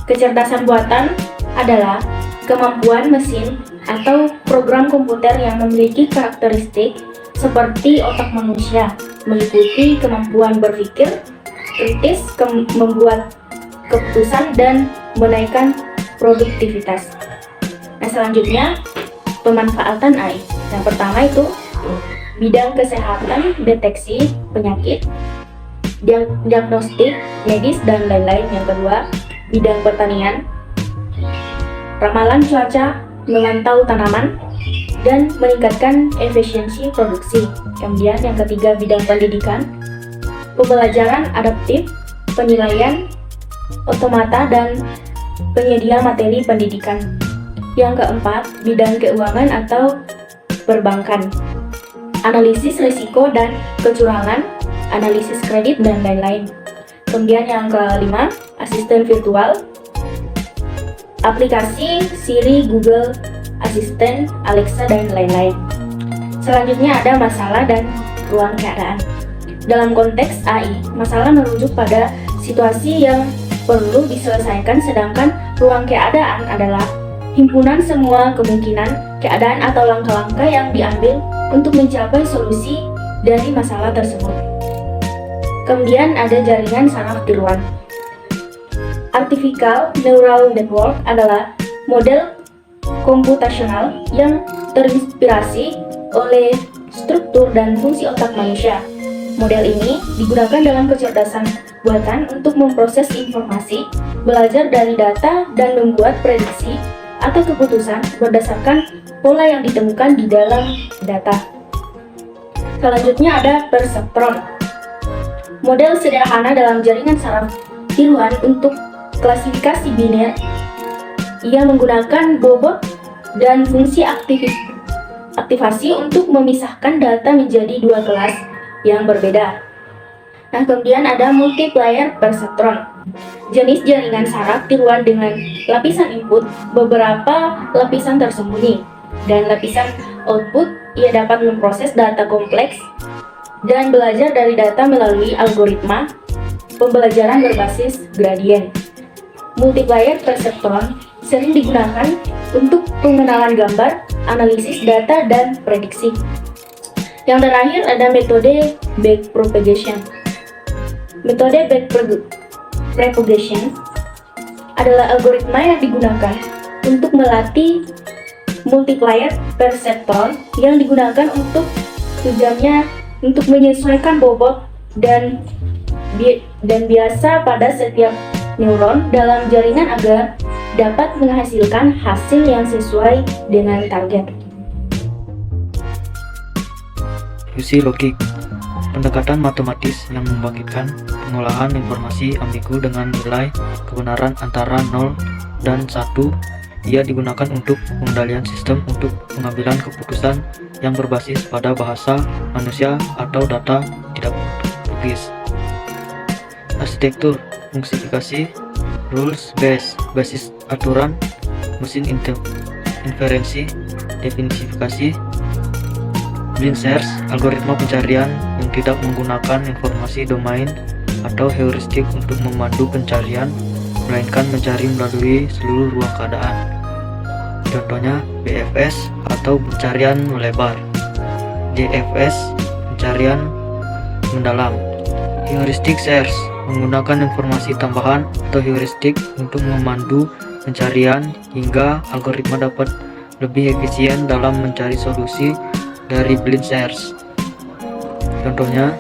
Kecerdasan buatan adalah kemampuan mesin atau program komputer yang memiliki karakteristik seperti otak manusia, meliputi kemampuan berpikir kritis, membuat keputusan, dan menaikkan produktivitas. Nah, selanjutnya pemanfaatan AI. Yang pertama itu bidang kesehatan, deteksi penyakit, diagnostik medis, dan lain-lain. Yang kedua, bidang pertanian, ramalan cuaca, memantau tanaman, dan meningkatkan efisiensi produksi. Kemudian yang ketiga, bidang pendidikan, pembelajaran adaptif, penilaian otomata, dan penyedia materi pendidikan. Yang keempat, bidang keuangan atau perbankan, analisis risiko dan kecurangan, analisis kredit, dan lain-lain. Kemudian yang kelima, asisten virtual, aplikasi Siri, Google Assistant, Alexa, dan lain-lain. Selanjutnya ada masalah dan ruang keadaan. Dalam konteks AI, masalah merujuk pada situasi yang perlu diselesaikan, sedangkan ruang keadaan adalah himpunan semua kemungkinan, keadaan, atau langkah-langkah yang diambil untuk mencapai solusi dari masalah tersebut. Kemudian ada jaringan saraf tiruan. Artificial Neural Network adalah model komputasional yang terinspirasi oleh struktur dan fungsi otak manusia. Model ini digunakan dalam kecerdasan buatan untuk memproses informasi, belajar dari data, dan membuat prediksi atau keputusan berdasarkan pola yang ditemukan di dalam data. Selanjutnya ada perseptron. Model sederhana dalam jaringan saraf tiruan untuk klasifikasi biner. Ia menggunakan bobot dan fungsi aktivasi untuk memisahkan data menjadi dua kelas yang berbeda. Nah, kemudian ada multiplayer perseptron. Jenis jaringan saraf tiruan dengan lapisan input, beberapa lapisan tersembunyi, dan lapisan output. Ia dapat memproses data kompleks dan belajar dari data melalui algoritma pembelajaran berbasis gradien. Multiplayer perseptron sering digunakan untuk pengenalan gambar, analisis data, dan prediksi. Yang terakhir ada metode backpropagation. Metode backpropagation adalah algoritma yang digunakan untuk melatih multiplier perseptron yang digunakan untuk tujuannya untuk menyesuaikan bobot dan biasa pada setiap neuron dalam jaringan agar dapat menghasilkan hasil yang sesuai dengan target. Fungsi logik, pendekatan matematis yang membangkitkan pengolahan informasi ambigu dengan nilai kebenaran antara 0 dan 1. Ia digunakan untuk pengendalian sistem untuk pengambilan keputusan yang berbasis pada bahasa manusia atau data tidak logis. Arsitektur, fungsifikasi, rules based, basis aturan, mesin inferensi, definisifikasi, blind search, algoritma pencarian yang tidak menggunakan informasi domain atau heuristik untuk memandu pencarian, melainkan mencari melalui seluruh ruang keadaan. Contohnya BFS atau pencarian melebar, DFS pencarian mendalam. Heuristic search menggunakan informasi tambahan atau heuristik untuk memandu pencarian hingga algoritma dapat lebih efisien dalam mencari solusi dari blind search. Contohnya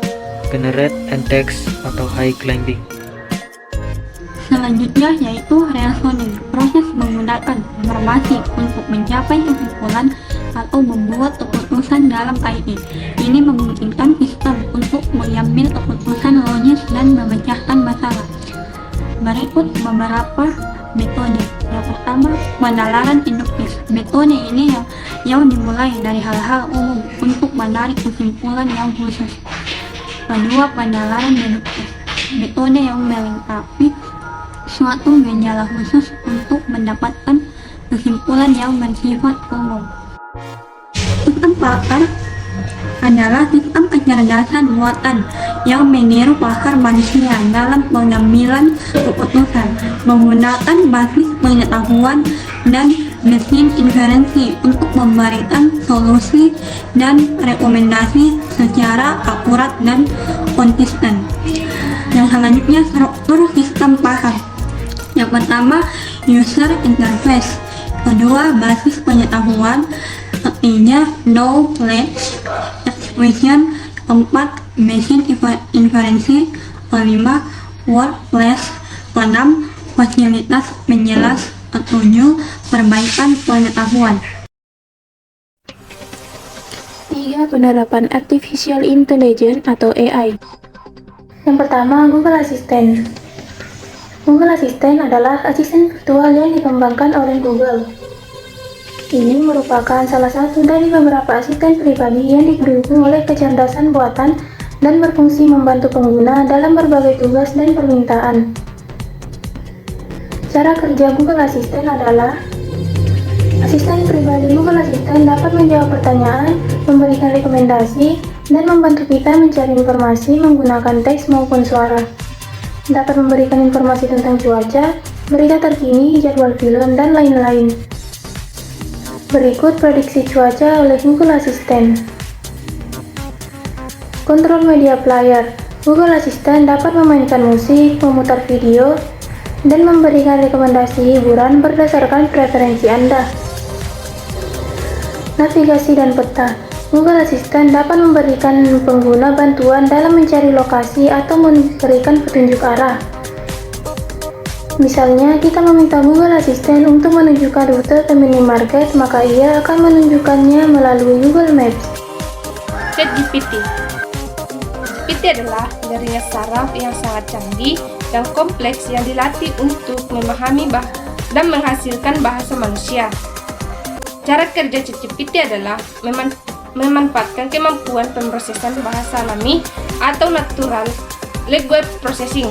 generate and text atau high climbing. Selanjutnya yaitu reasoning, proses menggunakan informasi untuk mencapai kesimpulan atau membuat keputusan dalam AI. Ini memungkinkan sistem untuk mengambil keputusan logis dan memecahkan masalah. Berikut beberapa metode. Yang pertama, penalaran induktif. Metode ini yang dimulai dari hal-hal umum untuk menarik kesimpulan yang khusus. Kedua, penalaran deduktif. Metode yang melengkapi suatu gejala khusus untuk mendapatkan kesimpulan yang bersifat umum. Sistem pakar adalah sistem kecerdasan buatan yang meniru pasar manusia dalam pengambilan keputusan menggunakan basis pengetahuan dan mesin inferensi untuk memberikan solusi dan rekomendasi secara akurat dan konsisten. Yang selanjutnya, struktur sistem pasar. Yang pertama, user interface. Kedua, basis pengetahuan. Ketiga, knowledge acquisition. Keempat, mesin inferensi. Kelima, workplace. Keenam, fasilitas penjelas. Ketujuh, perbaikan pengetahuan. 3. Penerapan Artificial Intelligence atau AI. Yang pertama, Google Assistant. Google Assistant adalah asisten virtual yang dikembangkan oleh Google. Ini merupakan salah satu dari beberapa asisten pribadi yang didukung oleh kecerdasan buatan dan berfungsi membantu pengguna dalam berbagai tugas dan permintaan. Cara kerja Google Assistant adalah: asisten pribadi Google Assistant dapat menjawab pertanyaan, memberikan rekomendasi, dan membantu kita mencari informasi menggunakan teks maupun suara. Dapat memberikan informasi tentang cuaca, berita terkini, jadwal film, dan lain-lain. Berikut prediksi cuaca oleh Google Assistant. Kontrol media player. Google Assistant dapat memainkan musik, memutar video, dan memberikan rekomendasi hiburan berdasarkan preferensi Anda. Navigasi dan peta. Google Assistant dapat memberikan pengguna bantuan dalam mencari lokasi atau memberikan petunjuk arah. Misalnya, kita meminta Google Assistant untuk menunjukkan rute ke minimarket, maka ia akan menunjukkannya melalui Google Maps. ChatGPT. GPT adalah jaringan saraf yang sangat canggih dan kompleks yang dilatih untuk memahami dan menghasilkan bahasa manusia. Cara kerja ChatGPT adalah memanfaatkan kemampuan pemrosesan bahasa alami atau natural language processing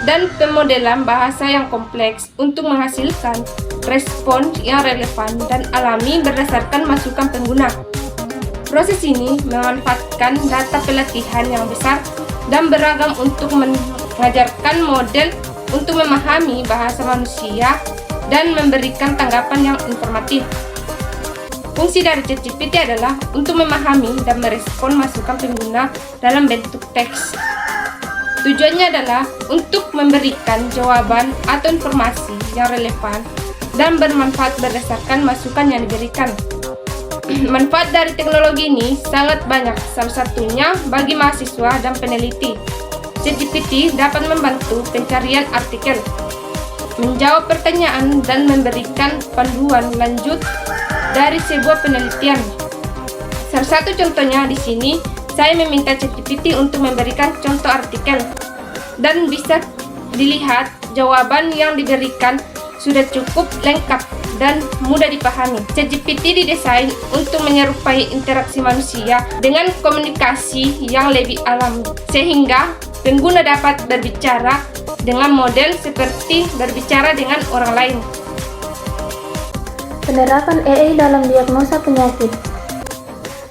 dan pemodelan bahasa yang kompleks untuk menghasilkan respons yang relevan dan alami berdasarkan masukan pengguna. Proses ini memanfaatkan data pelatihan yang besar dan beragam untuk mengajarkan model untuk memahami bahasa manusia dan memberikan tanggapan yang informatif. Fungsi dari ChatGPT adalah untuk memahami dan merespon masukan pengguna dalam bentuk teks. Tujuannya adalah untuk memberikan jawaban atau informasi yang relevan dan bermanfaat berdasarkan masukan yang diberikan. Manfaat dari teknologi ini sangat banyak, salah satunya bagi mahasiswa dan peneliti. ChatGPT dapat membantu pencarian artikel, menjawab pertanyaan, dan memberikan panduan lanjut dari sebuah penelitian. Salah satu contohnya di sini, saya meminta ChatGPT untuk memberikan contoh artikel, dan bisa dilihat jawaban yang diberikan sudah cukup lengkap dan mudah dipahami. ChatGPT didesain untuk menyerupai interaksi manusia dengan komunikasi yang lebih alami, sehingga pengguna dapat berbicara dengan model seperti berbicara dengan orang lain. Penerapan AI dalam diagnosa penyakit.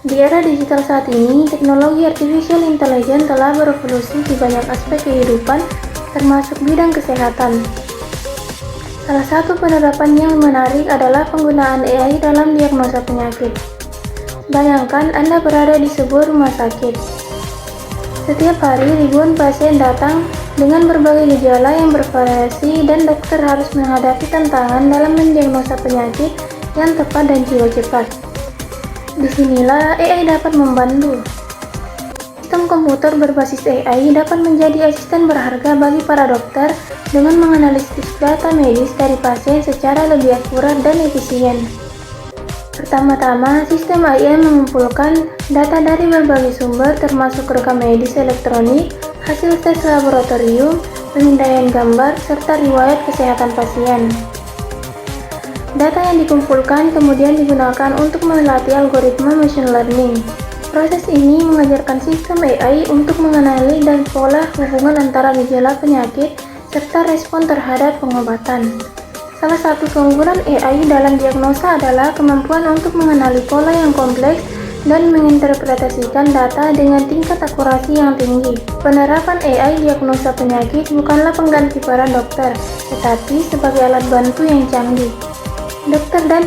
Di era digital saat ini, teknologi artificial intelligence telah berevolusi di banyak aspek kehidupan, termasuk bidang kesehatan. Salah satu penerapan yang menarik adalah penggunaan AI dalam diagnosa penyakit. Bayangkan Anda berada di sebuah rumah sakit. Setiap hari ribuan pasien datang dengan berbagai gejala yang bervariasi dan dokter harus menghadapi tantangan dalam mendiagnosa penyakit yang tepat dan juga cepat. Disinilah AI dapat membantu. Sistem komputer berbasis AI dapat menjadi asisten berharga bagi para dokter dengan menganalisis data medis dari pasien secara lebih akurat dan efisien. Pertama-tama, sistem AI mengumpulkan data dari berbagai sumber termasuk rekam medis elektronik, hasil tes laboratorium, pemindaian gambar, serta riwayat kesehatan pasien. Data yang dikumpulkan kemudian digunakan untuk melatih algoritma machine learning. Proses ini mengajarkan sistem AI untuk mengenali dan pola hubungan antara gejala penyakit serta respon terhadap pengobatan. Salah satu keunggulan AI dalam diagnosa adalah kemampuan untuk mengenali pola yang kompleks dan menginterpretasikan data dengan tingkat akurasi yang tinggi. Penerapan AI diagnosa penyakit bukanlah pengganti para dokter, tetapi sebagai alat bantu yang canggih. Dokter dan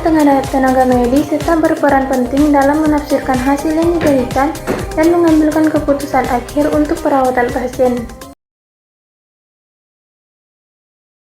tenaga medis tetap berperan penting dalam menafsirkan hasil yang diberikan dan mengambilkan keputusan akhir untuk perawatan pasien.